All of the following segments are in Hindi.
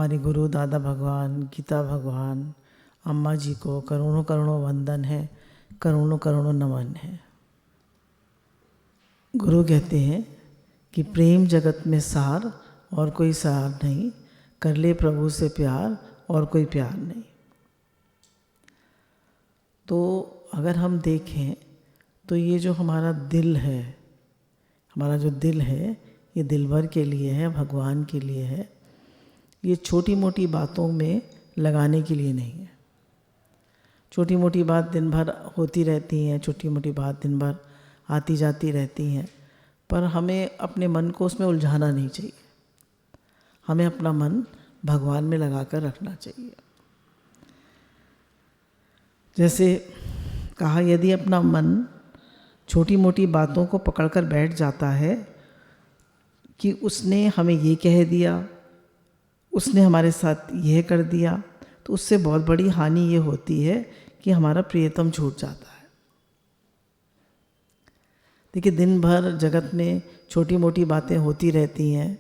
हमारे गुरु दादा भगवान, गीता भगवान, अम्मा जी को करोड़ों करोड़ों वंदन है, करोड़ों करोड़ों नमन है। गुरु कहते हैं कि प्रेम जगत में सार और कोई सार नहीं, कर ले प्रभु से प्यार और कोई प्यार नहीं। तो अगर हम देखें तो ये जो हमारा दिल है, हमारा जो दिल है, ये दिल भर के लिए है, भगवान के लिए है। ये छोटी मोटी बातों में लगाने के लिए नहीं है। छोटी मोटी बात दिन भर होती रहती हैं, छोटी मोटी बात दिन भर आती जाती रहती हैं, पर हमें अपने मन को उसमें उलझाना नहीं चाहिए। हमें अपना मन भगवान में लगा कर रखना चाहिए। जैसे कहा, यदि अपना मन छोटी मोटी बातों को पकड़कर बैठ जाता है कि उसने हमें ये कह दिया, उसने हमारे साथ यह कर दिया, तो उससे बहुत बड़ी हानि ये होती है कि हमारा प्रियतम छूट जाता है। देखिए, दिन भर जगत में छोटी मोटी बातें होती रहती हैं,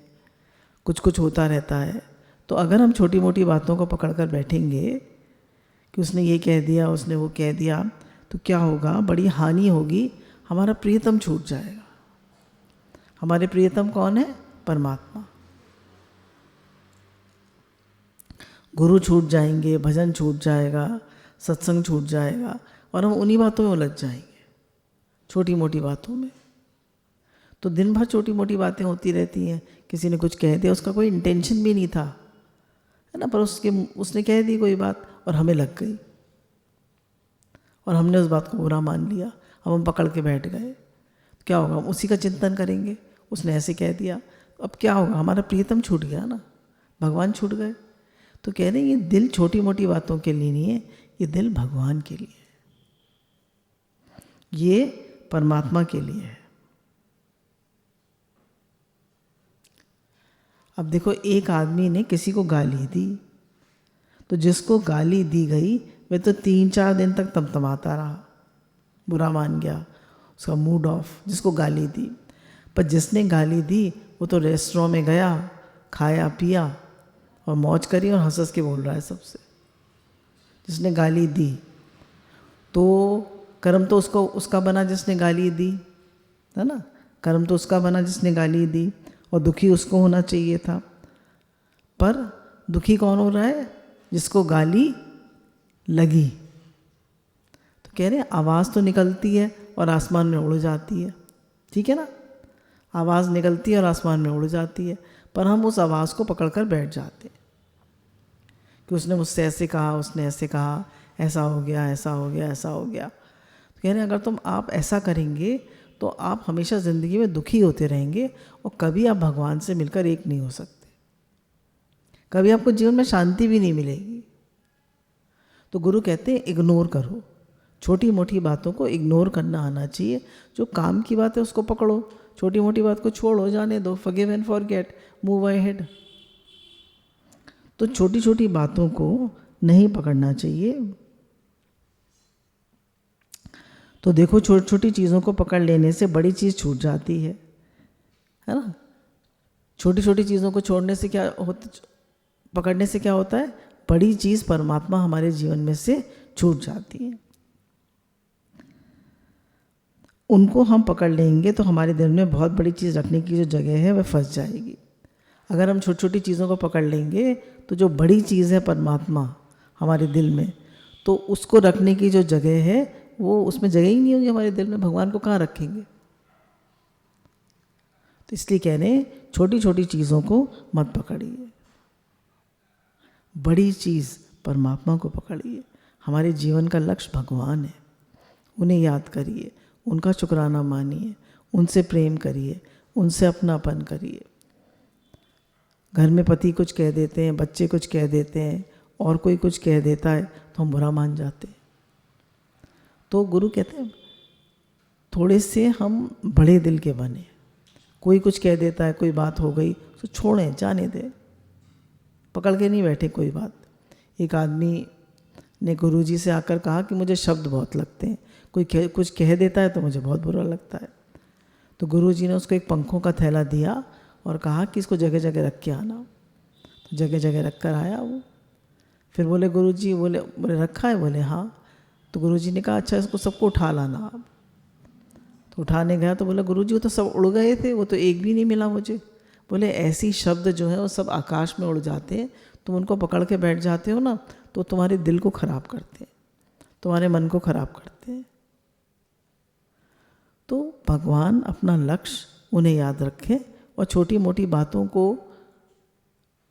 कुछ कुछ होता रहता है। तो अगर हम छोटी मोटी बातों को पकड़कर बैठेंगे कि उसने ये कह दिया, उसने वो कह दिया, तो क्या होगा? बड़ी हानि होगी, हमारा प्रियतम छूट जाएगा। हमारे प्रियतम कौन है? परमात्मा। गुरु छूट जाएंगे, भजन छूट जाएगा, सत्संग छूट जाएगा, और हम उन्हीं बातों में उलझ जाएंगे, छोटी मोटी बातों में। तो दिन भर छोटी मोटी बातें होती रहती हैं। किसी ने कुछ कह दिया, उसका कोई इंटेंशन भी नहीं था, है ना, पर उसने कह दी कोई बात और हमें लग गई, और हमने उस बात को बुरा मान लिया, हम पकड़ के बैठ गए। क्या होगा? हम उसी का चिंतन करेंगे, उसने ऐसे कह दिया। अब क्या होगा? हमारा प्रियतम छूट गया ना, भगवान छूट गए। तो कह रहे हैं ये दिल छोटी मोटी बातों के लिए नहीं है, ये दिल भगवान के लिए है, ये परमात्मा के लिए है। अब देखो, एक आदमी ने किसी को गाली दी, तो जिसको गाली दी गई वह तो 3-4 दिन तक तमतमाता रहा, बुरा मान गया, उसका मूड ऑफ, जिसको गाली दी। पर जिसने गाली दी वो तो रेस्टोरेंट में गया, खाया पिया और मौज करी और हंस हंस के बोल रहा है सबसे। जिसने गाली दी तो कर्म तो उसका बना जिसने गाली दी, है ना, कर्म तो उसका बना जिसने गाली दी, और दुखी उसको होना चाहिए था। पर दुखी कौन हो रहा है? जिसको गाली लगी। तो कह रहे हैं आवाज़ तो निकलती है और आसमान में उड़ जाती है, ठीक है ना, आवाज़ निकलती है और आसमान में उड़ जाती है, पर हम उस आवाज़ को पकड़कर बैठ जाते हैं कि उसने मुझसे ऐसे कहा, उसने ऐसे कहा, ऐसा हो गया, ऐसा हो गया, ऐसा हो गया। तो कह रहे हैं अगर आप ऐसा करेंगे तो आप हमेशा ज़िंदगी में दुखी होते रहेंगे और कभी आप भगवान से मिलकर एक नहीं हो सकते, कभी आपको जीवन में शांति भी नहीं मिलेगी। तो गुरु कहते हैं इग्नोर करो, छोटी मोटी बातों को इग्नोर करना आना चाहिए। जो काम की बात है उसको पकड़ो, छोटी मोटी बात को छोड़ो, जाने दो, forgive and forget, move ahead. तो छोटी छोटी बातों को नहीं पकड़ना चाहिए। तो देखो, छोटी छोटी चीज़ों को पकड़ लेने से बड़ी चीज़ छूट जाती है ना। छोटी छोटी चीज़ों को छोड़ने से क्या होता, पकड़ने से क्या होता है? बड़ी चीज़ परमात्मा हमारे जीवन में से छूट जाती है। उनको हम पकड़ लेंगे तो हमारे दिल में बहुत बड़ी चीज़ रखने की जो जगह है वह फंस जाएगी। अगर हम छोटी छोटी चीज़ों को पकड़ लेंगे तो जो बड़ी चीज़ है परमात्मा हमारे दिल में, तो उसको रखने की जो जगह है वो उसमें जगह ही नहीं होगी हमारे दिल में। भगवान को कहाँ रखेंगे? तो इसलिए कह रहे हैं छोटी छोटी चीज़ों को मत पकड़िए, बड़ी चीज़ परमात्मा को पकड़िए। हमारे जीवन का लक्ष्य भगवान है, उन्हें याद करिए, उनका शुक्राना मानिए, उनसे प्रेम करिए, उनसे अपनापन करिए। घर में पति कुछ कह देते हैं, बच्चे कुछ कह देते हैं, और कोई कुछ कह देता है तो हम बुरा मान जाते हैं। तो गुरु कहते हैं थोड़े से हम बड़े दिल के बने। कोई कुछ कह देता है, कोई बात हो गई तो छोड़ें, जाने दें, पकड़ के नहीं बैठे कोई बात। एक आदमी ने गुरुजी से आकर कहा कि मुझे शब्द बहुत लगते हैं, कोई कुछ कह देता है तो मुझे बहुत बुरा लगता है। तो गुरुजी ने उसको एक पंखों का थैला दिया और कहा कि इसको जगह जगह रख के आना। तो जगह जगह रख कर आया वो। फिर बोले गुरुजी, बोले बोले रखा है? बोले हाँ। तो गुरुजी ने कहा अच्छा इसको सबको उठा लाना आप। तो उठाने गया तो बोला गुरुजी वो तो सब उड़ गए थे, वो तो एक भी नहीं मिला मुझे। बोले ऐसी शब्द जो है वो सब आकाश में उड़ जाते हैं, तुम उनको पकड़ के बैठ जाते हो ना तो तुम्हारे दिल को खराब करते हैं, तुम्हारे मन को खराब करते हैं। तो भगवान अपना लक्ष्य उन्हें याद रखें और छोटी मोटी बातों को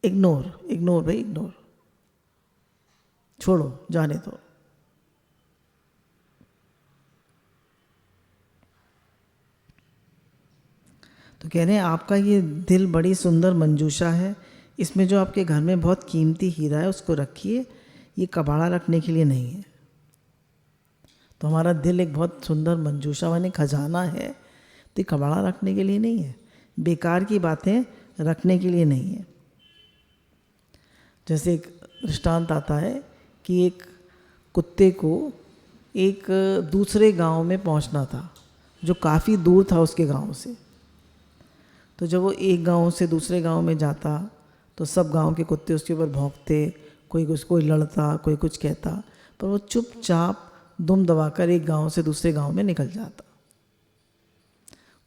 इग्नोर छोड़ो, जाने दो। तो कह रहे हैं आपका ये दिल बड़ी सुंदर मंजूषा है, इसमें जो आपके घर में बहुत कीमती हीरा है उसको रखिए, ये कबाड़ा रखने के लिए नहीं है। तो हमारा दिल एक बहुत सुंदर मंजूषा माने खजाना है, तो ये कबाड़ा रखने के लिए नहीं है, बेकार की बातें रखने के लिए नहीं है। जैसे एक दृष्टांत आता है कि एक कुत्ते को एक दूसरे गांव में पहुंचना था जो काफ़ी दूर था उसके गांव से। तो जब वो एक गांव से दूसरे गांव में जाता तो सब गांव के कुत्ते उसके ऊपर भौंकते, कोई लड़ता, कोई कुछ कहता, पर वो चुपचाप दुम दबाकर एक गांव से दूसरे गांव में निकल जाता।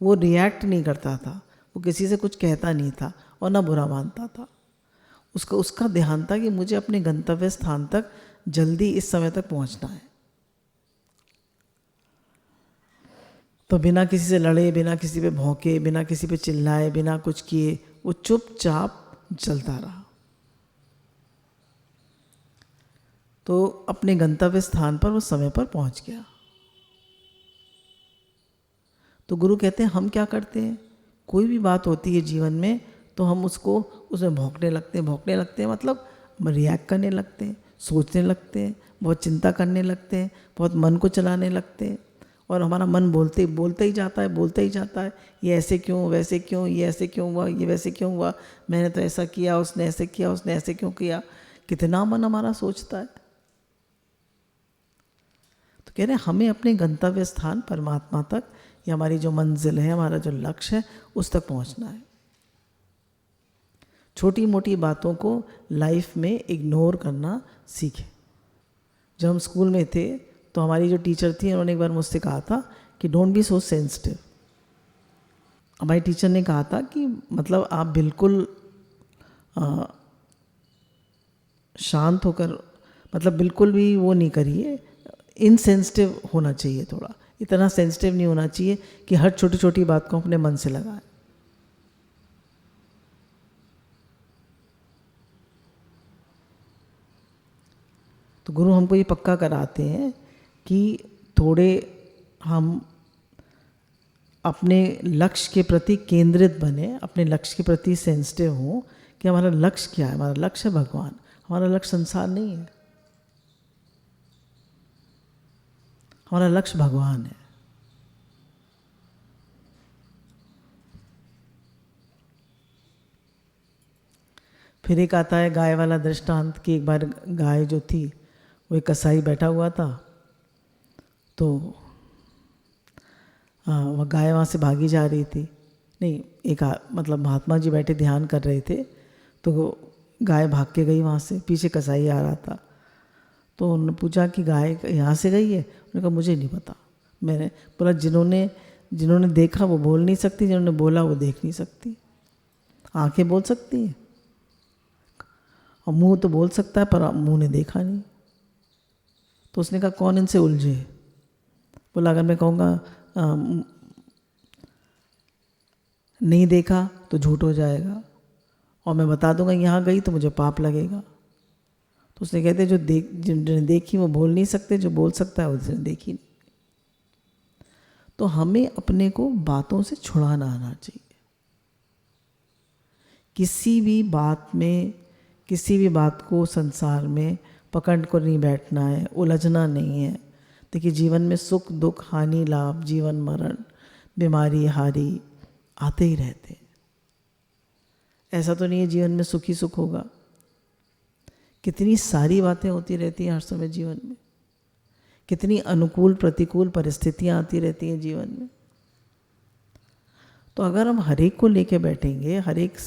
वो रिएक्ट नहीं करता था, वो किसी से कुछ कहता नहीं था और ना बुरा मानता था। उसका ध्यान था कि मुझे अपने गंतव्य स्थान तक जल्दी इस समय तक पहुंचना है। तो बिना किसी से लड़े, बिना किसी पे भौंके, बिना किसी पे चिल्लाए, बिना कुछ किए वो चुपचाप चलता रहा। तो अपने गंतव्य स्थान पर वो समय पर पहुंच गया। तो गुरु कहते हैं हम क्या करते हैं, कोई भी बात होती है जीवन में तो हम उसमें भौंकने लगते हैं, मतलब रिएक्ट करने लगते हैं, सोचने लगते हैं, बहुत चिंता करने लगते हैं, बहुत मन को चलाने लगते हैं और हमारा मन बोलते ही जाता है, ये ऐसे क्यों, वैसे क्यों, ये ऐसे क्यों हुआ, ये वैसे क्यों हुआ, मैंने तो ऐसा किया, उसने ऐसे किया, उसने ऐसे क्यों किया। कितना मन हमारा सोचता है। तो कह रहे हैं हमें अपने गंतव्य स्थान परमात्मा तक, या हमारी जो मंजिल है, हमारा जो लक्ष्य है, उस तक पहुंचना है। छोटी मोटी बातों को लाइफ में इग्नोर करना सीखें। जब हम स्कूल में थे तो हमारी जो टीचर थी उन्होंने एक बार मुझसे कहा था कि डोंट बी सो सेंसिटिव। हमारी टीचर ने कहा था कि मतलब आप बिल्कुल शांत होकर, मतलब बिल्कुल भी वो नहीं करिए, इनसेंसिटिव होना चाहिए, थोड़ा इतना सेंसिटिव नहीं होना चाहिए कि हर छोटी छोटी बात को अपने मन से लगाए। तो गुरु हमको ये पक्का कराते हैं कि थोड़े हम अपने लक्ष्य के प्रति केंद्रित बने, अपने लक्ष्य के प्रति सेंसिटिव हों कि हमारा लक्ष्य क्या है। हमारा लक्ष्य है भगवान, हमारा लक्ष्य संसार नहीं है, हमारा लक्ष्य भगवान है। फिर एक आता है गाय वाला दृष्टांत कि एक बार गाय जो थी वो एक कसाई बैठा हुआ था, तो वह गाय वहाँ से भागी जा रही थी। नहीं, मतलब महात्मा जी बैठे ध्यान कर रहे थे, तो गाय भाग के गई वहाँ से, पीछे कसाई आ रहा था। तो उन्होंने पूछा कि गाय यहाँ से गई है? उन्होंने कहा मुझे नहीं पता। मैंने बोला जिन्होंने देखा वो बोल नहीं सकती, जिन्होंने बोला वो देख नहीं सकती। आंखें बोल सकती हैं और मुंह तो बोल सकता है, पर मुंह ने देखा नहीं। तो उसने कहा कौन इनसे उलझे? बोला अगर मैं कहूँगा नहीं देखा तो झूठ हो जाएगा, और मैं बता दूंगा यहाँ गई तो मुझे पाप लगेगा। तो उसने कहते जिन्होंने देखी वो बोल नहीं सकते, जो बोल सकता है उसने देखी नहीं। तो हमें अपने को बातों से छुड़ाना आना चाहिए। किसी भी बात को संसार में पकड़ कर नहीं बैठना है, उलझना नहीं है। देखिए जीवन में सुख दुख, हानि लाभ, जीवन मरण, बीमारी हारी आते ही रहते हैं। ऐसा तो नहीं है जीवन में सुख ही सुख होगा। कितनी सारी बातें होती रहती हैं हर समय जीवन में, कितनी अनुकूल प्रतिकूल परिस्थितियां आती रहती हैं जीवन में। तो अगर हम हर एक को लेके बैठेंगे, हर एक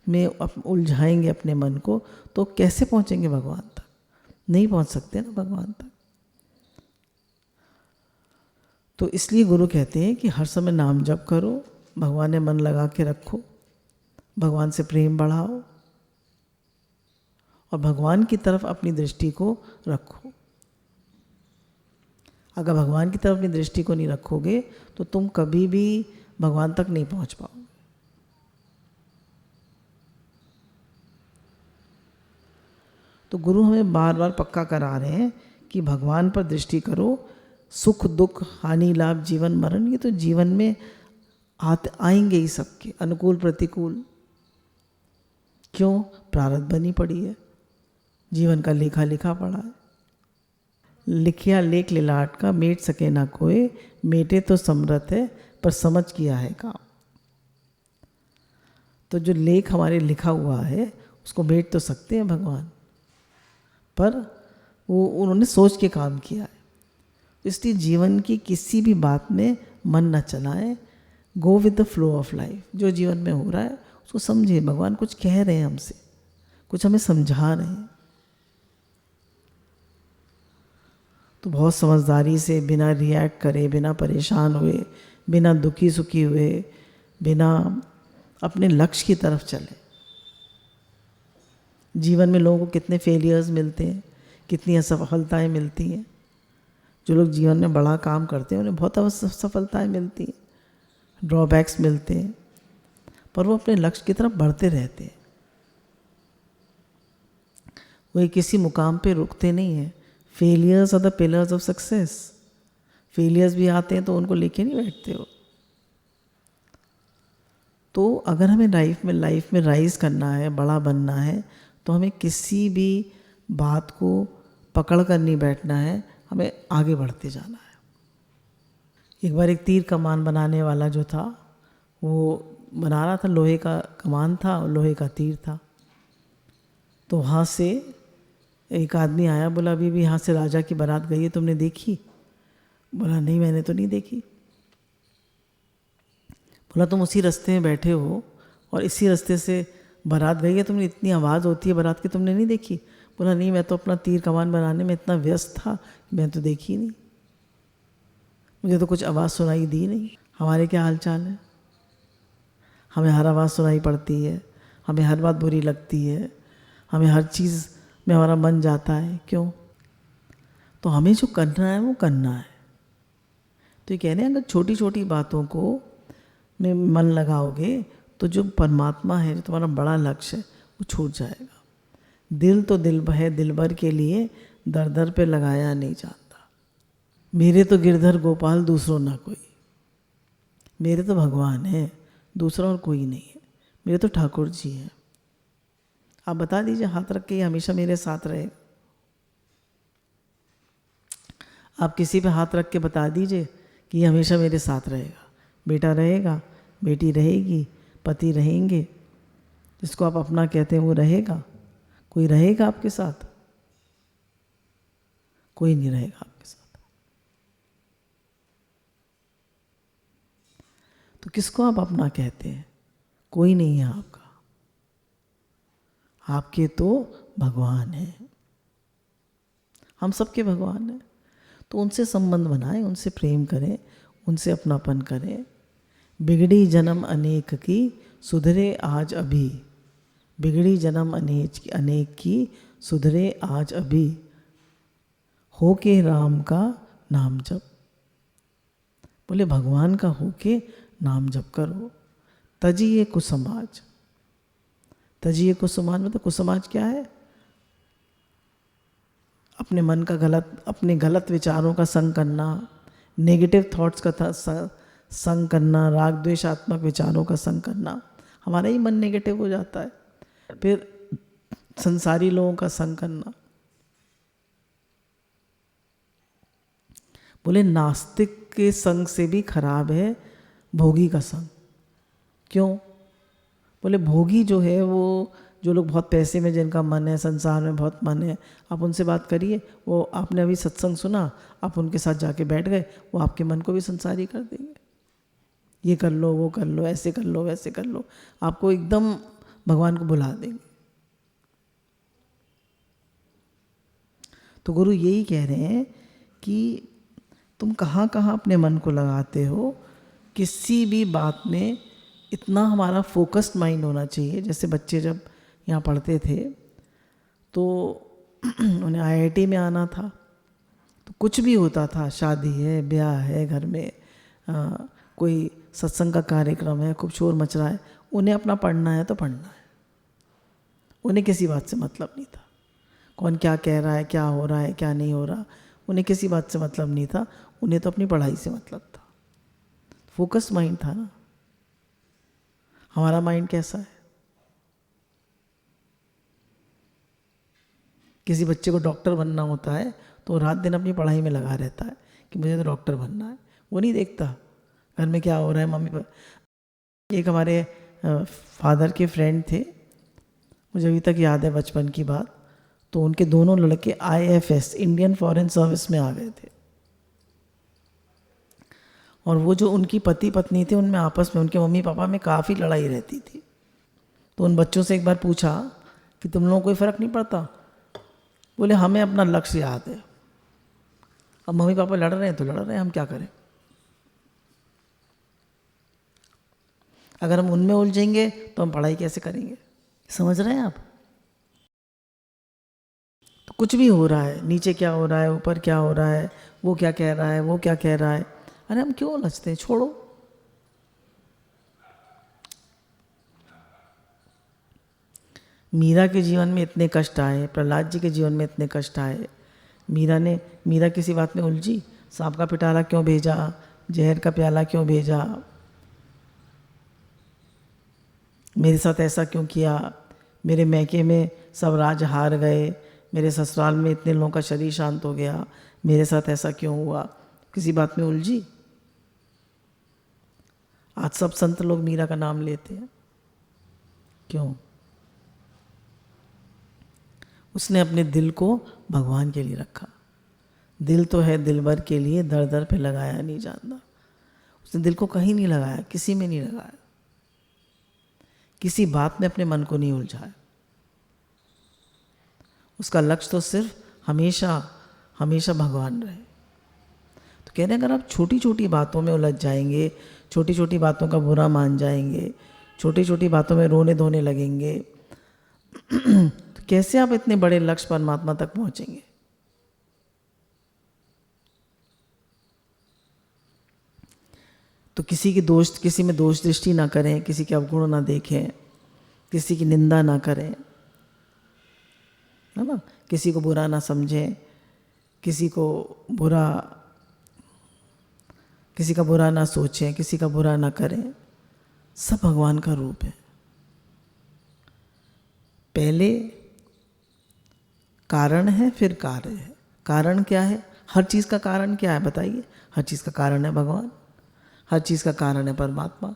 में उलझाएंगे अपने मन को, तो कैसे पहुंचेंगे भगवान तक? नहीं पहुंच सकते ना भगवान तक। तो इसलिए गुरु कहते हैं कि हर समय नाम जप करो, भगवान में मन लगा के रखो, भगवान से प्रेम बढ़ाओ और भगवान की तरफ अपनी दृष्टि को रखो। अगर भगवान की तरफ अपनी दृष्टि को नहीं रखोगे तो तुम कभी भी भगवान तक नहीं पहुंच पाओगे। तो गुरु हमें बार बार पक्का करा रहे हैं कि भगवान पर दृष्टि करो। सुख दुख हानि लाभ जीवन मरण, ये तो जीवन में आएंगे ही सबके, अनुकूल प्रतिकूल। क्यों? प्रारब्ध बनी पड़ी है, जीवन का लेखा लिखा पड़ा है। लिखिया लेख लिलाट का, मेट सके ना कोई, मेटे तो समरथ है पर समझ किया है काम। तो जो लेख हमारे लिखा हुआ है उसको मेट तो सकते हैं भगवान, पर वो उन्होंने सोच के काम किया है। इसलिए जीवन की किसी भी बात में मन न चलाएं, go with the flow of life. जो जीवन में हो रहा है उसको समझे, भगवान कुछ कह रहे हैं हमसे, कुछ हमें समझा रहे हैं। तो बहुत समझदारी से, बिना रिएक्ट करे, बिना परेशान हुए, बिना दुखी सुखी हुए, बिना अपने लक्ष्य की तरफ चले। जीवन में लोगों को कितने फेलियर्स मिलते हैं, कितनी असफलताएं मिलती हैं। जो लोग जीवन में बड़ा काम करते हैं उन्हें बहुत असफलताएं मिलती हैं, ड्रॉबैक्स मिलते हैं, पर वो अपने लक्ष्य की तरफ बढ़ते रहते हैं। वो किसी मुकाम पे रुकते नहीं हैं। Failures are the pillars of success. Failures भी आते हैं तो उनको लेके नहीं बैठते हो। तो अगर हमें लाइफ में राइज करना है, बड़ा बनना है, तो हमें किसी भी बात को पकड़ कर नहीं बैठना है, हमें आगे बढ़ते जाना है। एक बार एक तीर कमान बनाने वाला जो था, वो बना रहा था, लोहे का कमान था और लोहे का तीर था। तो वहाँ से एक आदमी आया, बोला अभी भी यहाँ से राजा की बारात गई है, तुमने देखी? बोला नहीं, मैंने तो नहीं देखी। बोला तुम उसी रास्ते में बैठे हो और इसी रास्ते से बारात गई है, तुमने इतनी आवाज़ होती है बारात की, तुमने नहीं देखी? बोला नहीं, मैं तो अपना तीर कमान बनाने में इतना व्यस्त था, मैं तो देखी नहीं, मुझे तो कुछ आवाज़ सुनाई दी नहीं। हमारे क्या हाल चाल है? हमें हर आवाज़ सुनाई पड़ती है, हमें हर बात बुरी लगती है, हमें हर चीज़ में हमारा मन जाता है। क्यों? तो हमें जो करना है वो करना है। तो ये कह रहे हैं, अगर छोटी छोटी बातों को में मन लगाओगे तो जो परमात्मा है, जो तुम्हारा बड़ा लक्ष्य है, वो छूट जाएगा। दिल तो दिल है, दिलबर के लिए दर दर पे लगाया नहीं जाता। मेरे तो गिरधर गोपाल दूसरों ना कोई, मेरे तो भगवान है, दूसरा और कोई नहीं है, मेरे तो ठाकुर जी हैं। आप बता दीजिए, हाथ रख के ये हमेशा मेरे साथ रहे। आप किसी पे हाथ रख के बता दीजिए कि ये हमेशा मेरे साथ रहेगा। बेटा रहेगा, बेटी रहेगी, पति रहेंगे, जिसको आप अपना कहते हैं वो रहेगा। कोई रहेगा आपके साथ? कोई नहीं रहेगा आपके साथ। तो किसको आप अपना कहते हैं? कोई नहीं है आपका, आपके तो भगवान हैं। हम सबके भगवान हैं। तो उनसे संबंध बनाएं, उनसे प्रेम करें, उनसे अपनापन करें। बिगड़ी जन्म अनेक की, सुधरे आज अभी। बिगड़ी जन्म अनेक की, सुधरे आज अभी। हो के राम का नाम जप। बोले भगवान का होके नाम जप करो। तजिए कुसमाज। तजिए कुसमाज मतलब कुसमाज क्या है? अपने मन का अपने गलत विचारों का संग करना, नेगेटिव थॉट्स का संग करना, राग द्वेषात्मक विचारों का संग करना। हमारा ही मन नेगेटिव हो जाता है। फिर संसारी लोगों का संग करना। बोले नास्तिक के संग से भी खराब है भोगी का संग। क्यों? बोले भोगी जो है, वो जो लोग बहुत पैसे में जिनका मन है, संसार में बहुत मन है, आप उनसे बात करिए, वो आपने अभी सत्संग सुना, आप उनके साथ जाके बैठ गए, वो आपके मन को भी संसारी कर देंगे। ये कर लो, वो कर लो, ऐसे कर लो, वैसे कर लो, आपको एकदम भगवान को बुला देंगे। तो गुरु यही कह रहे हैं कि तुम कहाँ कहाँ अपने मन को लगाते हो, किसी भी बात में इतना हमारा फोकस्ड माइंड होना चाहिए। जैसे बच्चे जब यहाँ पढ़ते थे तो उन्हें आईआईटी में आना था, तो कुछ भी होता था, शादी है, ब्याह है, घर में कोई सत्संग का कार्यक्रम है, खूब शोर मच रहा है, उन्हें अपना पढ़ना है तो पढ़ना है। उन्हें किसी बात से मतलब नहीं था, कौन क्या कह रहा है, क्या हो रहा है, क्या नहीं हो रहा, उन्हें किसी बात से मतलब नहीं था। उन्हें तो अपनी पढ़ाई से मतलब था। फोकस माइंड था ना। हमारा माइंड कैसा है? किसी बच्चे को डॉक्टर बनना होता है तो रात दिन अपनी पढ़ाई में लगा रहता है कि मुझे तो डॉक्टर बनना है। वो नहीं देखता घर में क्या हो रहा है, मम्मी पापा। एक हमारे फादर के फ्रेंड थे, मुझे अभी तक याद है बचपन की बात। तो उनके दोनों लड़के IFS इंडियन फॉरेन सर्विस में आ गए थे, और वो जो उनकी पति पत्नी थे उनमें आपस में, उनके मम्मी पापा में काफ़ी लड़ाई रहती थी। तो उन बच्चों से एक बार पूछा कि तुम लोगों को कोई फ़र्क नहीं पड़ता? बोले हमें अपना लक्ष्य याद है, अब मम्मी पापा लड़ रहे हैं तो लड़ रहे हैं, हम क्या करें। अगर हम उनमें उलझेंगे तो हम पढ़ाई कैसे करेंगे? समझ रहे हैं आप? तो कुछ भी हो रहा है, नीचे क्या हो रहा है, ऊपर क्या हो रहा है, वो क्या कह रहा है, वो क्या कह रहा है, अरे हम क्यों उलझते हैं, छोड़ो। मीरा के जीवन में इतने कष्ट आए, प्रहलाद जी के जीवन में इतने कष्ट आए। मीरा किसी बात में उलझी, सांप का पिटारा क्यों भेजा, जहर का प्याला क्यों भेजा, मेरे साथ ऐसा क्यों किया, मेरे मैके में सब राज हार गए, मेरे ससुराल में इतने लोगों का शरीर शांत हो गया, मेरे साथ ऐसा क्यों हुआ। किसी बात में उलझी। आज सब संत लोग मीरा का नाम लेते हैं, क्यों? उसने अपने दिल को भगवान के लिए रखा। दिल तो है दिलबर के लिए, दर दर पे लगाया नहीं जानता। उसने दिल को कहीं नहीं लगाया, किसी में नहीं लगाया, किसी बात में अपने मन को नहीं उलझाया। उसका लक्ष्य तो सिर्फ हमेशा हमेशा भगवान रहे। तो कह रहे हैं अगर आप छोटी छोटी बातों में उलझ जाएंगे, छोटी छोटी बातों का बुरा मान जाएंगे, छोटी छोटी बातों में रोने धोने लगेंगे तो कैसे आप इतने बड़े लक्ष्य परमात्मा तक पहुंचेंगे? तो किसी में दोष दृष्टि ना करें, किसी के अवगुण ना देखें, किसी की निंदा ना करें, है ना, किसी को बुरा ना समझें, किसी का बुरा ना सोचें, किसी का बुरा ना करें। सब भगवान का रूप है। पहले कारण है, फिर कार्य है। कारण क्या है? हर चीज़ का कारण क्या है बताइए? हर चीज़ का कारण है भगवान, हर चीज़ का कारण है परमात्मा।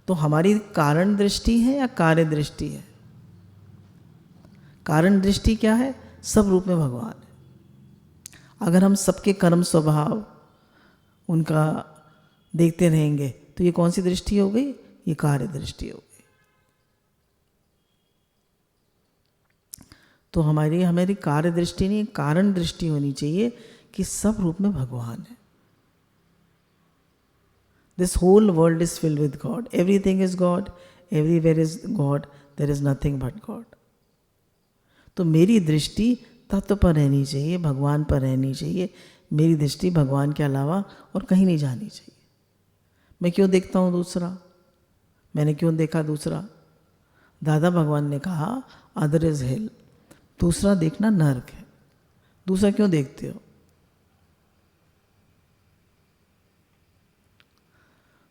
तो हमारी कारण दृष्टि है या कार्य दृष्टि है? कारण दृष्टि क्या है? सब रूप में भगवान है। अगर हम सबके कर्म स्वभाव उनका देखते रहेंगे तो ये कौन सी दृष्टि हो गई? ये कार्य दृष्टि हो गई। तो हमारी कार्य दृष्टि नहीं, कारण दृष्टि होनी चाहिए कि सब रूप में भगवान है। This whole world is filled with God. Everything is God. Everywhere is God. There is nothing but God. तो मेरी दृष्टि तत्व पर रहनी चाहिए, भगवान पर रहनी चाहिए। मेरी दृष्टि भगवान के अलावा और कहीं नहीं जानी चाहिए। मैं क्यों देखता हूँ दूसरा? मैंने क्यों देखा दूसरा? दादा भगवान ने कहा अदर इज हेल, दूसरा देखना नरक है। दूसरा क्यों देखते हो?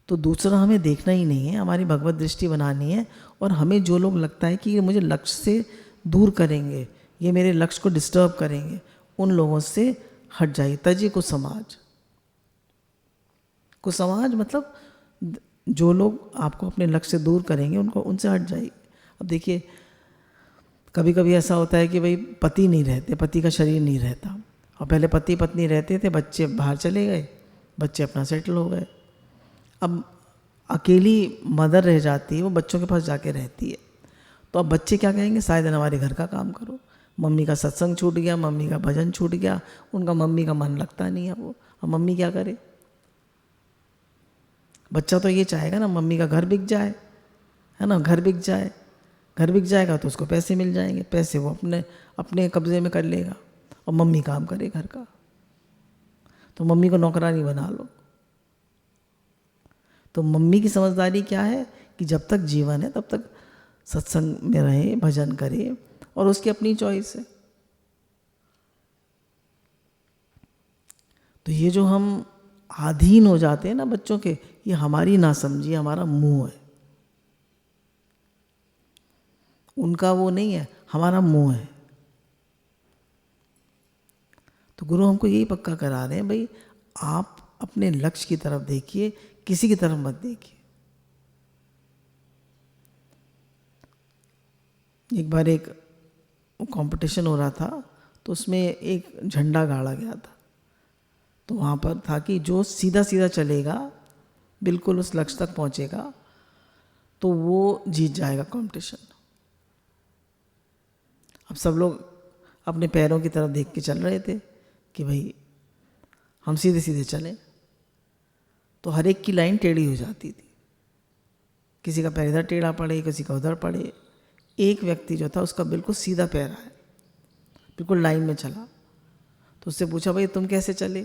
तो दूसरा हमें देखना ही नहीं है, हमारी भगवत दृष्टि बनानी है। और हमें जो लोग लगता है कि ये मुझे लक्ष्य से दूर करेंगे, ये मेरे लक्ष्य को डिस्टर्ब करेंगे, उन लोगों से हट जाइए। तजिए कुसमाज। कुसमाज मतलब जो लोग आपको अपने लक्ष्य से दूर करेंगे, उनसे हट जाइए। अब देखिए कभी कभी ऐसा होता है कि भाई पति नहीं रहते, पति का शरीर नहीं रहता, और पहले पति पत्नी रहते थे, बच्चे बाहर चले गए, बच्चे अपना सेटल हो गए। अब अकेली मदर रह जाती है, वो बच्चों के पास जाके रहती है। तो अब बच्चे क्या कहेंगे, शायद हमारे घर का काम करो, मम्मी का सत्संग छूट गया, मम्मी का भजन छूट गया, उनका मम्मी का मन लगता नहीं है वो, अब मम्मी क्या करे। बच्चा तो ये चाहेगा ना मम्मी का घर बिक जाए, है ना, घर बिक जाए, घर बिक जाएगा तो उसको पैसे मिल जाएंगे, पैसे वो अपने अपने कब्जे में कर लेगा और मम्मी काम करे घर का। तो मम्मी को नौकरानी बना लो। तो मम्मी की समझदारी क्या है कि जब तक जीवन है तब तक सत्संग में रहे, भजन करे, और उसकी अपनी चॉइस है। तो ये जो हम अधीन हो जाते हैं ना बच्चों के, ये हमारी नासमझी, हमारा मुंह है, उनका वो नहीं है, हमारा मुंह है। तो गुरु हमको यही पक्का करा रहे हैं, भाई आप अपने लक्ष्य की तरफ देखिए, किसी की तरफ मत देखिए। एक बार एक कंपटीशन हो रहा था, तो उसमें एक झंडा गाड़ा गया था। तो वहाँ पर था कि जो सीधा सीधा चलेगा, बिल्कुल उस लक्ष्य तक पहुँचेगा, तो वो जीत जाएगा कंपटीशन। अब सब लोग अपने पैरों की तरफ देख के चल रहे थे कि भाई हम सीधे सीधे चलें। तो हर एक की लाइन टेढ़ी हो जाती थी, किसी का पैर इधर टेढ़ा पड़े, किसी का उधर पड़े। एक व्यक्ति जो था उसका बिल्कुल सीधा पैर है, बिल्कुल लाइन में चला। तो उससे पूछा, भाई तुम कैसे चले?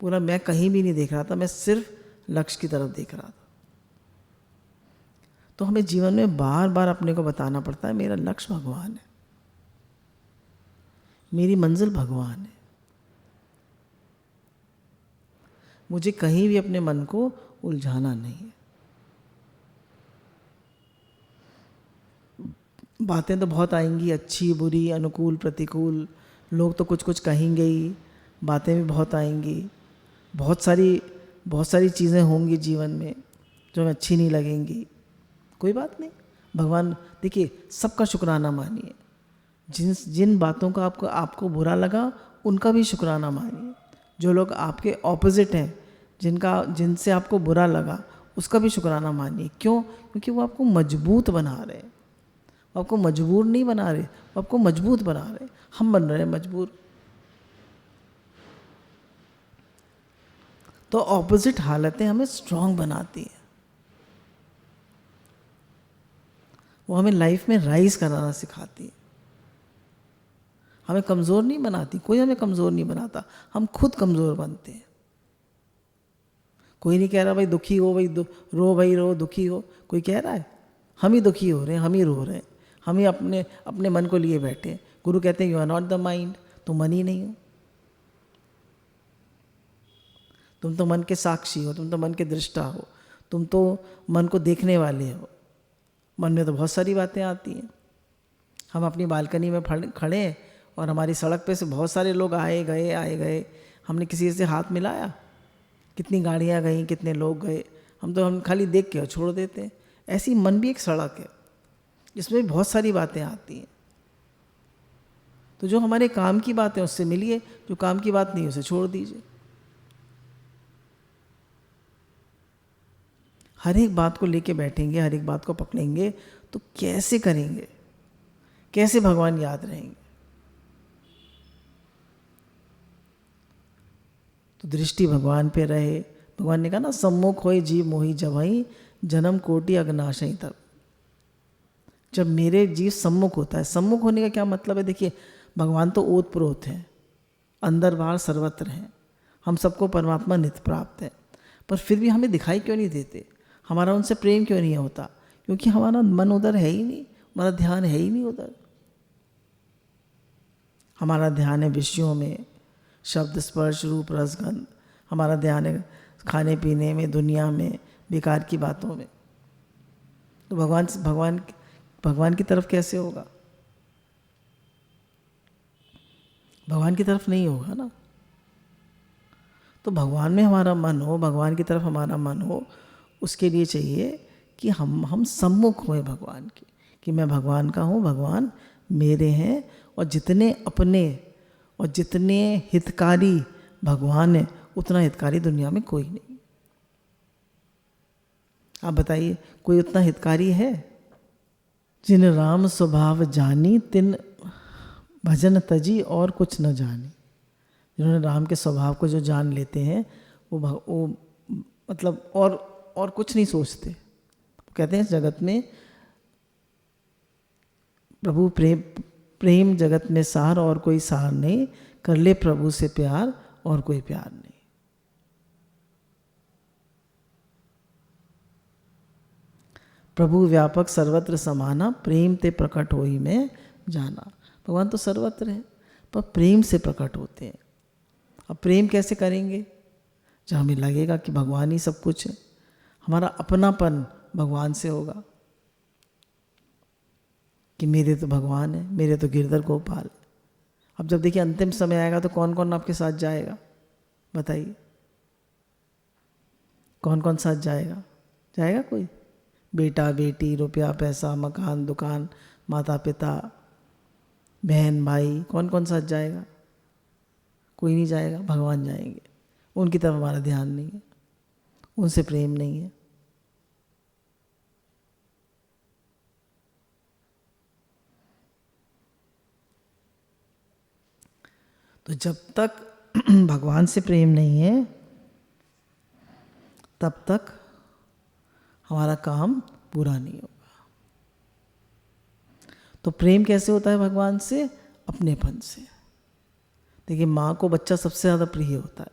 पूरा, मैं कहीं भी नहीं देख रहा था, मैं सिर्फ लक्ष्य की तरफ देख रहा था। तो हमें जीवन में बार बार अपने को बताना पड़ता है, मेरा लक्ष्य भगवान है, मेरी मंजिल भगवान है। मुझे कहीं भी अपने मन को उलझाना नहीं है। बातें तो बहुत आएंगी, अच्छी बुरी, अनुकूल प्रतिकूल, लोग तो कुछ कुछ कहेंगे ही, बातें भी बहुत आएंगी, बहुत सारी चीज़ें होंगी जीवन में जो हमें अच्छी नहीं लगेंगी। कोई बात नहीं, भगवान देखिए सबका शुक्राना मानिए। जिन बातों का आपको बुरा लगा उनका भी शुक्राना मानिए। जो लोग आपके ऑपोजिट हैं, जिनसे आपको बुरा लगा, उसका भी शुक्राना मानिए। क्यों? क्योंकि वो आपको मजबूत बना रहे हैं, आपको मजबूर नहीं बना रहे, वो आपको मजबूत बना रहे। हम बन रहे हैं मजबूर। तो ऑपोजिट हालतें हमें स्ट्रांग बनाती हैं, वो हमें लाइफ में राइज कराना सिखाती है, हमें कमज़ोर नहीं बनाती। कोई हमें कमज़ोर नहीं बनाता, हम खुद कमज़ोर बनते हैं। कोई नहीं कह रहा भाई दुखी हो, भाई रो, भाई रो, दुखी हो। कोई कह रहा है? हम ही दुखी हो रहे हैं, हम ही रो रहे हैं, हम ही अपने मन को लिए बैठे हैं। गुरु कहते हैं you are not the mind, तुम मन ही नहीं हो, तुम तो मन के साक्षी हो, तुम तो मन के दृष्टा हो, तुम तो मन को देखने वाले हो। मन में तो बहुत सारी बातें आती हैं। हम अपनी बालकनी में खड़े हैं और हमारी सड़क पे से बहुत सारे लोग आए गए, हमने किसी से हाथ मिलाया? कितनी गाड़ियाँ गई, कितने लोग गए, हम खाली देख के छोड़ देते हैं। ऐसी मन भी एक सड़क है जिसमें बहुत सारी बातें आती हैं। तो जो हमारे काम की बात है उससे मिलिए, जो काम की बात नहीं उसे छोड़ दीजिए। हर एक बात को लेके बैठेंगे, हर एक बात को पकड़ेंगे तो कैसे करेंगे, कैसे भगवान याद रहेंगे? तो दृष्टि भगवान पे रहे। भगवान ने कहा ना, सम्मुख होए जीव मोहि जबहि, जन्म कोटि अगनाशहि तब। जब मेरे जीव सम्मुख होता है, सम्मुख होने का क्या मतलब है? देखिए भगवान तो ओत प्रोत हैं, अंदर बाहर सर्वत्र हैं, हम सबको परमात्मा नित्य प्राप्त है, पर फिर भी हमें दिखाई क्यों नहीं देते? हमारा उनसे प्रेम क्यों नहीं होता? क्योंकि हमारा मन उधर है ही नहीं, हमारा ध्यान है ही नहीं उधर। हमारा ध्यान है विषयों में, शब्द स्पर्श रूप रसगंध। हमारा ध्यान है खाने पीने में, दुनिया में, बेकार की बातों में। तो भगवान की तरफ कैसे होगा? भगवान की तरफ नहीं होगा ना। तो भगवान में हमारा मन हो, भगवान की तरफ हमारा मन हो, उसके लिए चाहिए कि हम सम्मुख हों भगवान के, कि मैं भगवान का हूँ, भगवान मेरे हैं, और जितने अपने और जितने हितकारी भगवान है, उतना हितकारी दुनिया में कोई नहीं। आप बताइए, कोई उतना हितकारी है? जिन राम स्वभाव जानी तिन भजन तजी और कुछ न जानी। जिन्होंने राम के स्वभाव को जो जान लेते हैं वो मतलब और कुछ नहीं सोचते। कहते हैं जगत में प्रभु प्रेम जगत में सार और कोई सार नहीं, कर ले प्रभु से प्यार और कोई प्यार नहीं। प्रभु व्यापक सर्वत्र समाना, प्रेम ते प्रकट होई में जाना। भगवान तो सर्वत्र है पर प्रेम से प्रकट होते हैं। अब प्रेम कैसे करेंगे? जब हमें लगेगा कि भगवान ही सब कुछ है, हमारा अपनापन भगवान से होगा कि मेरे तो भगवान है, मेरे तो गिरधर गोपाल। अब जब देखिए अंतिम समय आएगा तो कौन कौन आपके साथ जाएगा? बताइए, कौन कौन साथ जाएगा? जाएगा कोई? बेटा बेटी, रुपया पैसा, मकान दुकान, माता पिता, बहन भाई, कौन कौन साथ जाएगा? कोई नहीं जाएगा, भगवान जाएंगे। उनकी तरफ हमारा ध्यान नहीं है, उनसे प्रेम नहीं है। तो जब तक भगवान से प्रेम नहीं है तब तक हमारा काम पूरा नहीं होगा। तो प्रेम कैसे होता है भगवान से? अपनेपन से। देखिए, माँ को बच्चा सबसे ज़्यादा प्रिय होता है।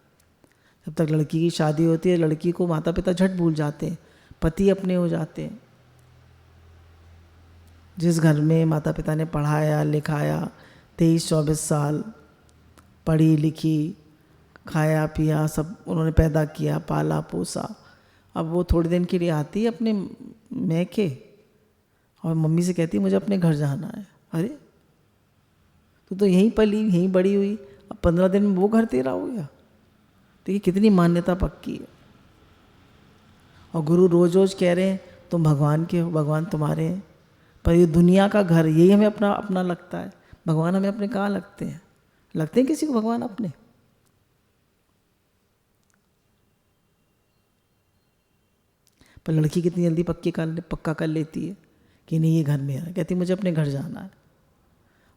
जब तक लड़की की शादी होती है, लड़की को माता पिता झट भूल जाते हैं, पति अपने हो जाते हैं। जिस घर में माता पिता ने पढ़ाया लिखाया, 23-24 साल पढ़ी लिखी, खाया पिया, सब उन्होंने पैदा किया, पाला पोसा, अब वो थोड़े दिन के लिए आती है अपने मैके और मम्मी से कहती है मुझे अपने घर जाना है। अरे तो यहीं पली यहीं बड़ी हुई, अब 15 दिन में वो घर तेरा हो गया। देखिए कितनी मान्यता पक्की है। और गुरु रोज रोज कह रहे हैं तुम भगवान के हो, भगवान तुम्हारे हैं। पर ये दुनिया का घर, यही हमें अपना अपना लगता है। भगवान हमें अपने कहाँ लगते हैं? लगते हैं किसी को भगवान अपने? पर लड़की कितनी जल्दी पक्का कर लेती है कि नहीं ये घर मेरा है, कहती मुझे अपने घर जाना है।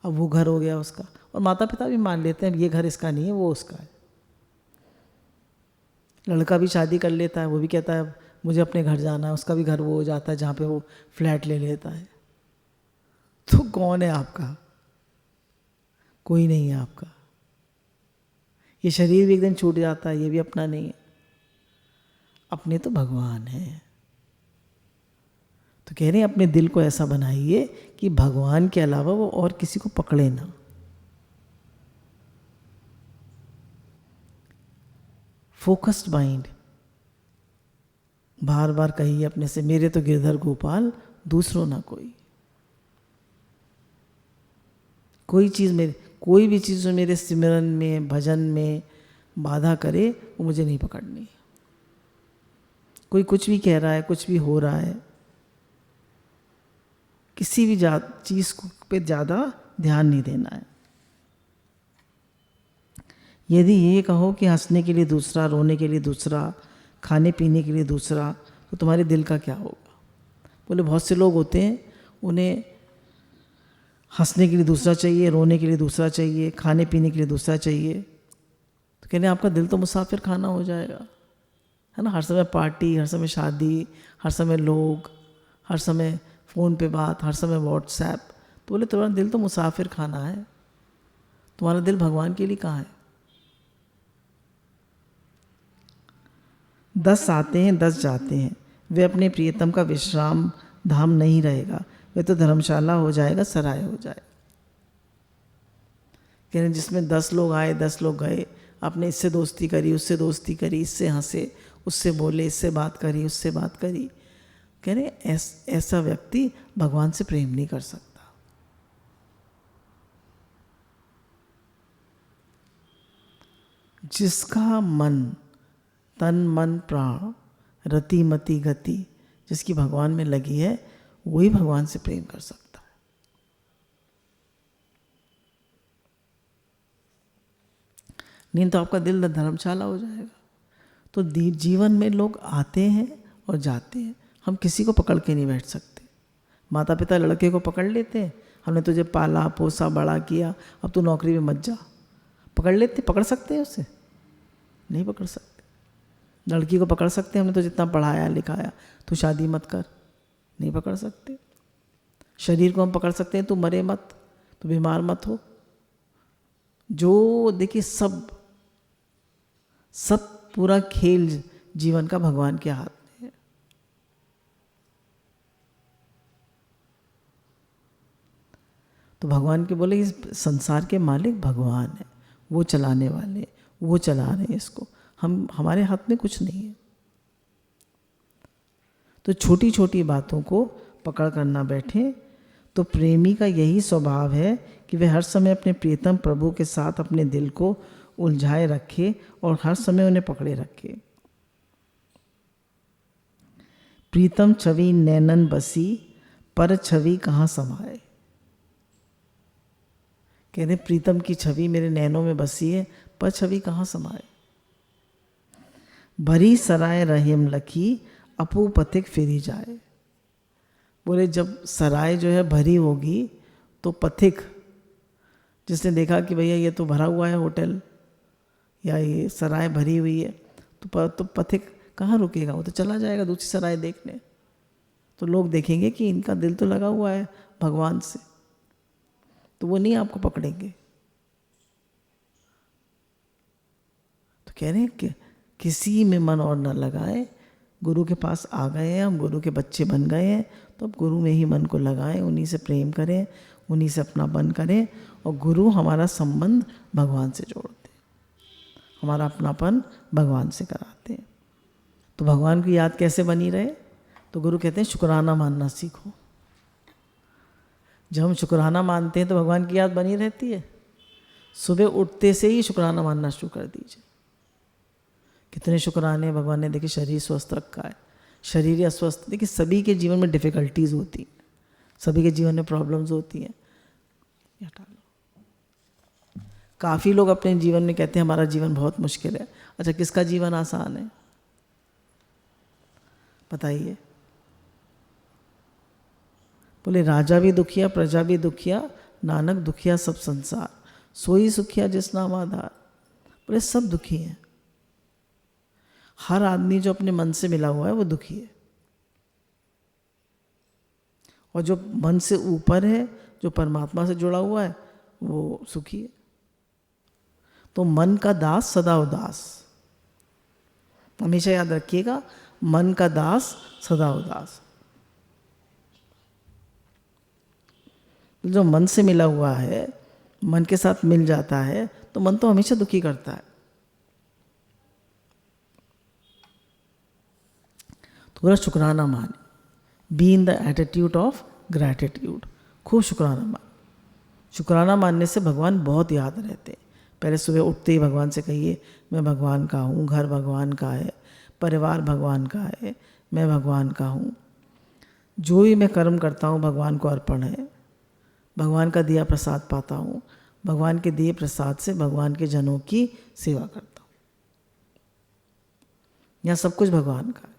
अब वो घर हो गया उसका, और माता पिता भी मान लेते हैं ये घर इसका नहीं है, वो उसका है। लड़का भी शादी कर लेता है, वो भी कहता है मुझे अपने घर जाना है, उसका भी घर वो हो जाता है जहाँ पे वो फ्लैट ले लेता है। तो कौन है आपका? कोई नहीं है आपका। ये शरीर भी एक दिन छूट जाता है, ये भी अपना नहीं है। अपने तो भगवान है। तो कह रहे हैं अपने दिल को ऐसा बनाइए कि भगवान के अलावा वो और किसी को पकड़े ना। Focused mind. बार बार कहिए अपने से, मेरे तो गिरधर गोपाल, दूसरों ना कोई। कोई भी चीज़ जो मेरे सिमरन में भजन में बाधा करे वो मुझे नहीं पकड़नी। कोई कुछ भी कह रहा है, कुछ भी हो रहा है, किसी भी चीज़ पे ज़्यादा ध्यान नहीं देना है। यदि ये कहो कि हंसने के लिए दूसरा, रोने के लिए दूसरा, खाने पीने के लिए दूसरा, तो तुम्हारे दिल का क्या होगा? बोले बहुत से लोग होते हैं, उन्हें हंसने के लिए दूसरा चाहिए, रोने के लिए दूसरा चाहिए, खाने पीने के लिए दूसरा चाहिए। तो कहने आपका दिल तो मुसाफिर खाना हो जाएगा, है ना। हर समय पार्टी, हर समय शादी, हर समय लोग, हर समय फ़ोन पे बात, हर समय व्हाट्सएप। तो बोले तुम्हारा दिल तो मुसाफिर खाना है, तुम्हारा दिल भगवान के लिए कहाँ है? 10 आते हैं 10 जाते हैं, वे अपने प्रियतम का विश्राम धाम नहीं रहेगा, वे तो धर्मशाला हो जाएगा, सराय हो जाएगा। कह रहे जिसमें 10 लोग आए 10 लोग गए, आपने इससे दोस्ती करी, उससे दोस्ती करी, इससे हंसे, उससे बोले, इससे बात करी, उससे बात करी। कह रहे ऐसा व्यक्ति भगवान से प्रेम नहीं कर सकता। जिसका मन, तन मन प्राण, रति मति गति, जिसकी भगवान में लगी है, वही भगवान से प्रेम कर सकता है। नहीं तो आपका दिल धर्मशाला हो जाएगा। तो जीवन में लोग आते हैं और जाते हैं, हम किसी को पकड़ के नहीं बैठ सकते। माता पिता लड़के को पकड़ लेते हैं, हमने तुझे पाला पोसा बड़ा किया, अब तू नौकरी में मत जा, पकड़ लेते, पकड़ सकते हैं उसे? नहीं पकड़ सकते। लड़की को पकड़ सकते हैं, हमने तो जितना पढ़ाया लिखाया, तू शादी मत कर, नहीं पकड़ सकते। शरीर को हम पकड़ सकते हैं, तू मरे मत, तू बीमार मत हो। जो देखिए सब पूरा खेल जीवन का भगवान के हाथ में है। तो भगवान के बोले इस संसार के मालिक भगवान है, वो चलाने वाले, वो चला रहे हैं इसको, हमारे हाथ में कुछ नहीं है। तो छोटी छोटी बातों को पकड़ कर ना बैठे। तो प्रेमी का यही स्वभाव है कि वह हर समय अपने प्रियतम प्रभु के साथ अपने दिल को उलझाए रखे और हर समय उन्हें पकड़े रखे। प्रीतम छवि नैनन बसी, पर छवि कहाँ समाए। कहते प्रीतम की छवि मेरे नैनों में बसी है, पर छवि कहाँ समाए। भरी सराय रहीम लखी, अपू पथिक फिरी जाए। बोले जब सराय जो है भरी होगी तो पथिक, जिसने देखा कि भैया ये तो भरा हुआ है होटल या ये सराय भरी हुई है, तो पथिक कहाँ रुकेगा, वो तो चला जाएगा दूसरी सराय देखने। तो लोग देखेंगे कि इनका दिल तो लगा हुआ है भगवान से, तो वो नहीं आपको पकड़ेंगे। तो कह रहे हैं कि किसी में मन और न लगाए, गुरु के पास आ गए हैं, हम गुरु के बच्चे बन गए हैं, तो अब गुरु में ही मन को लगाएं, उन्हीं से प्रेम करें, उन्हीं से अपनापन करें, और गुरु हमारा संबंध भगवान से जोड़ते हैं, हमारा अपनापन भगवान से कराते हैं। तो भगवान की याद कैसे बनी रहे? तो गुरु कहते हैं शुक्राना मानना सीखो। जब हम शुक्राना मानते हैं तो भगवान की याद बनी रहती है। सुबह उठते से ही शुक्राना मानना शुरू कर दीजिए। कितने शुक्राने भगवान ने देखिए शरीर स्वस्थ रखा है, शरीर अस्वस्थ, देखिए सभी के जीवन में डिफ़िकल्टीज़ होती हैं, सभी के जीवन में प्रॉब्लम्स होती हैं। काफ़ी लोग अपने जीवन में कहते हैं हमारा जीवन बहुत मुश्किल है। अच्छा, किसका जीवन आसान है बताइए? बोले राजा भी दुखिया, प्रजा भी दुखिया, नानक दुखिया सब संसार, सोई सुखिया जिस नाम आधार। बोले सब दुखी हैं, हर आदमी जो अपने मन से मिला हुआ है वो दुखी है, और जो मन से ऊपर है, जो परमात्मा से जुड़ा हुआ है, वो सुखी है। तो मन का दास सदा उदास, हमेशा याद रखिएगा, मन का दास सदा उदास। जो मन से मिला हुआ है, मन के साथ मिल जाता है, तो मन तो हमेशा दुखी करता है। थोड़ा शुक्राना माने, be in the attitude of gratitude, खूब शुक्राना माने। शुक्राना मानने से भगवान बहुत याद रहते हैं। पहले सुबह उठते ही भगवान से कहिए मैं भगवान का हूँ, घर भगवान का है, परिवार भगवान का है, मैं भगवान का हूँ, जो भी मैं कर्म करता हूँ भगवान को अर्पण है, भगवान का दिया प्रसाद पाता हूँ, भगवान के दिए प्रसाद से भगवान के जनों की सेवा करता हूँ। यहाँ सब कुछ भगवान का है,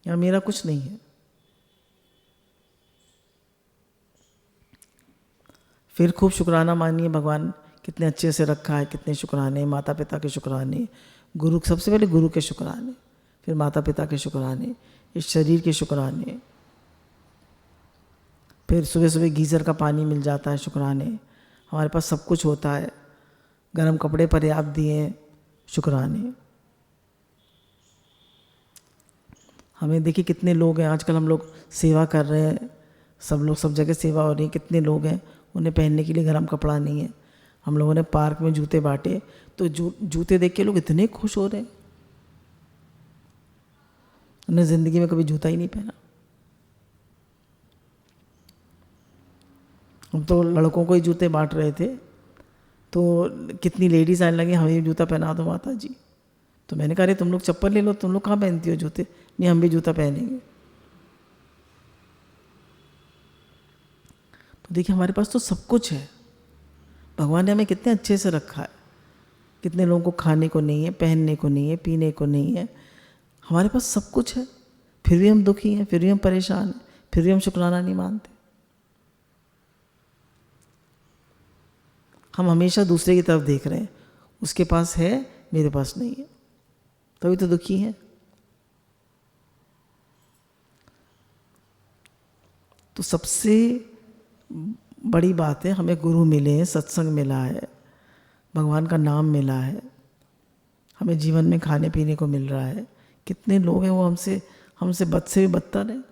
यहाँ मेरा कुछ नहीं है। फिर खूब शुक्राना मानिए, भगवान कितने अच्छे से रखा है, कितने शुक्राने, माता पिता के शुक्राने, गुरु, सबसे पहले गुरु के शुक्राने, फिर माता पिता के शुक्राने, इस शरीर के शुक्राने, फिर सुबह सुबह गीज़र का पानी मिल जाता है, शुक्राने, हमारे पास सब कुछ होता है, गर्म कपड़े पर्याप्त दिए, शुक्राने। हमें देखिए कितने लोग हैं, आजकल हम लोग सेवा कर रहे हैं, सब लोग सब जगह सेवा हो रही है, कितने लोग हैं उन्हें पहनने के लिए गर्म कपड़ा नहीं है। हम लोगों ने पार्क में जूते बांटे, तो जूते देख के लोग इतने खुश हो रहे हैं, उन्हें ज़िंदगी में कभी जूता ही नहीं पहना। हम तो लड़कों को ही जूते बांट रहे थे, तो कितनी लेडीज़ आने लगी हमें जूता पहना दो माता जी। तो मैंने कहा अरे तुम लोग चप्पल ले लो, तुम लोग कहाँ पहनती हो जूते? नहीं, हम भी जूता पहनेंगे। तो देखिए हमारे पास तो सब कुछ है, भगवान ने हमें कितने अच्छे से रखा है। कितने लोगों को खाने को नहीं है, पहनने को नहीं है, पीने को नहीं है, हमारे पास सब कुछ है, फिर भी हम दुखी हैं, फिर भी हम परेशान हैं, फिर भी हम शुक्राना नहीं मानते। हम हमेशा दूसरे की तरफ देख रहे हैं, उसके पास है मेरे पास नहीं है, तभी तो दुखी हैं। तो सबसे बड़ी बात है हमें गुरु मिले हैं, सत्संग मिला है, भगवान का नाम मिला है, हमें जीवन में खाने पीने को मिल रहा है। कितने लोग हैं वो हमसे बद से भी बदतर हैं।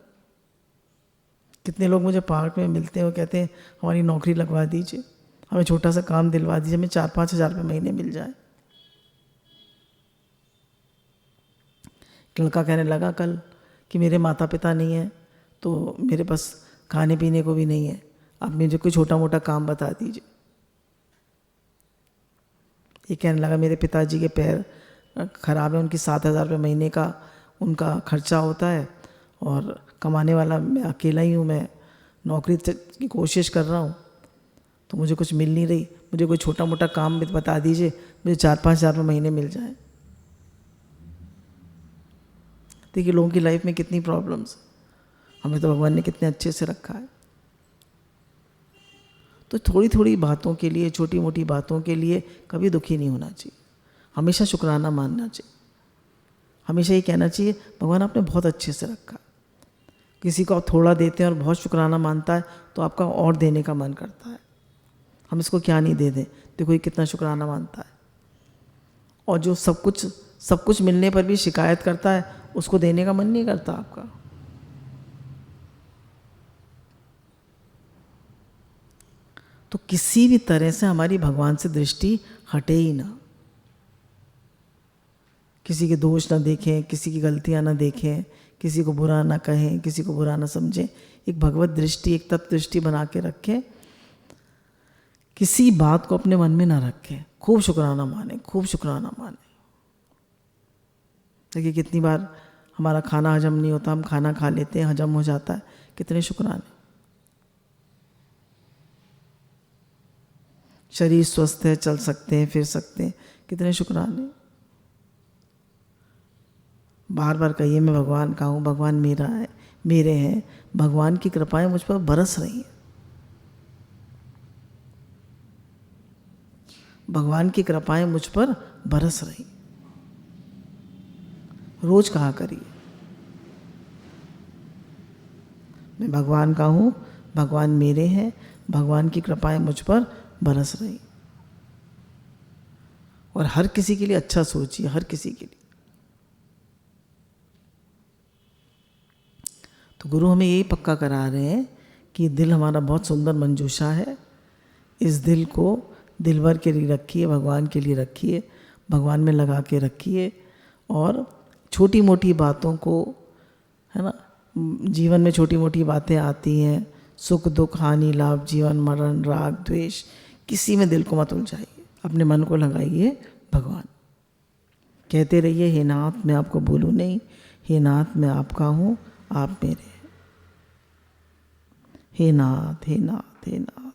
कितने लोग मुझे पार्क में मिलते हैं, वो कहते हैं हमारी नौकरी लगवा दीजिए, हमें छोटा सा काम दिलवा दीजिए, हमें 4-5 हज़ार रुपये महीने मिल जाए। लड़का कहने लगा कल कि मेरे माता पिता नहीं हैं, तो मेरे पास खाने पीने को भी नहीं है, आप मुझे कोई छोटा मोटा काम बता दीजिए। ये कहने लगा मेरे पिताजी के पैर ख़राब है, उनकी 7,000 रुपये महीने का उनका खर्चा होता है, और कमाने वाला मैं अकेला ही हूँ, मैं नौकरी की कोशिश कर रहा हूँ, तो मुझे कुछ मिल नहीं रही, मुझे कोई छोटा मोटा काम बता दीजिए, मुझे 4-5 हज़ार रुपये महीने मिल जाए। देखिए लोगों की लाइफ में कितनी प्रॉब्लम्स, हमें तो भगवान ने कितने अच्छे से रखा है। तो थोड़ी थोड़ी बातों के लिए, छोटी मोटी बातों के लिए कभी दुखी नहीं होना चाहिए, हमेशा शुक्राना मानना चाहिए। हमेशा ये कहना चाहिए भगवान आपने बहुत अच्छे से रखा। किसी को आप थोड़ा देते हैं और बहुत शुक्राना मानता है तो आपका और देने का मन करता है, हम इसको क्या नहीं दे दें, देखो ये कितना शुक्राना मानता है। और जो सब कुछ मिलने पर भी शिकायत करता है, उसको देने का मन नहीं करता आपका। तो किसी भी तरह से हमारी भगवान से दृष्टि हटे ही ना, किसी के दोष ना देखें, किसी की गलतियां ना देखें, किसी को बुरा ना कहें, किसी को बुरा ना समझें। एक भगवत दृष्टि, एक तत्व दृष्टि बना के रखें, किसी बात को अपने मन में ना रखें, खूब शुक्राना माने, खूब शुक्राना माने। देखिए कितनी बार हमारा खाना हजम नहीं होता, हम खाना खा लेते हैं, हजम हो जाता है, कितने शुक्राने। शरीर स्वस्थ है, चल सकते हैं, फिर सकते हैं, कितने शुक्राने। बार बार कहिए मैं भगवान का हूँ, भगवान मेरा है, मेरे हैं, भगवान की कृपाएं मुझ पर बरस रही हैं, भगवान की कृपाएं मुझ पर बरस रही। रोज कहा करिए मैं भगवान का हूँ, भगवान मेरे हैं, भगवान की कृपाएं मुझ पर बरस रही। और हर किसी के लिए अच्छा सोचिए, हर किसी के लिए। तो गुरु हमें यही पक्का करा रहे हैं कि दिल हमारा बहुत सुंदर मंजूषा है, इस दिल को दिलवर के लिए रखिए, भगवान के लिए रखिए, भगवान में लगा के रखिए। और छोटी मोटी बातों को, है ना, जीवन में छोटी मोटी बातें आती हैं, सुख दुख हानि लाभ जीवन मरण राग द्वेष, किसी में दिल को मत उलझाइए, अपने मन को लगाइए भगवान। कहते रहिए हे नाथ मैं आपको भूलूं नहीं, हे नाथ मैं आपका हूँ, आप मेरे हैं। हे नाथ, हे नाथ, हे नाथ।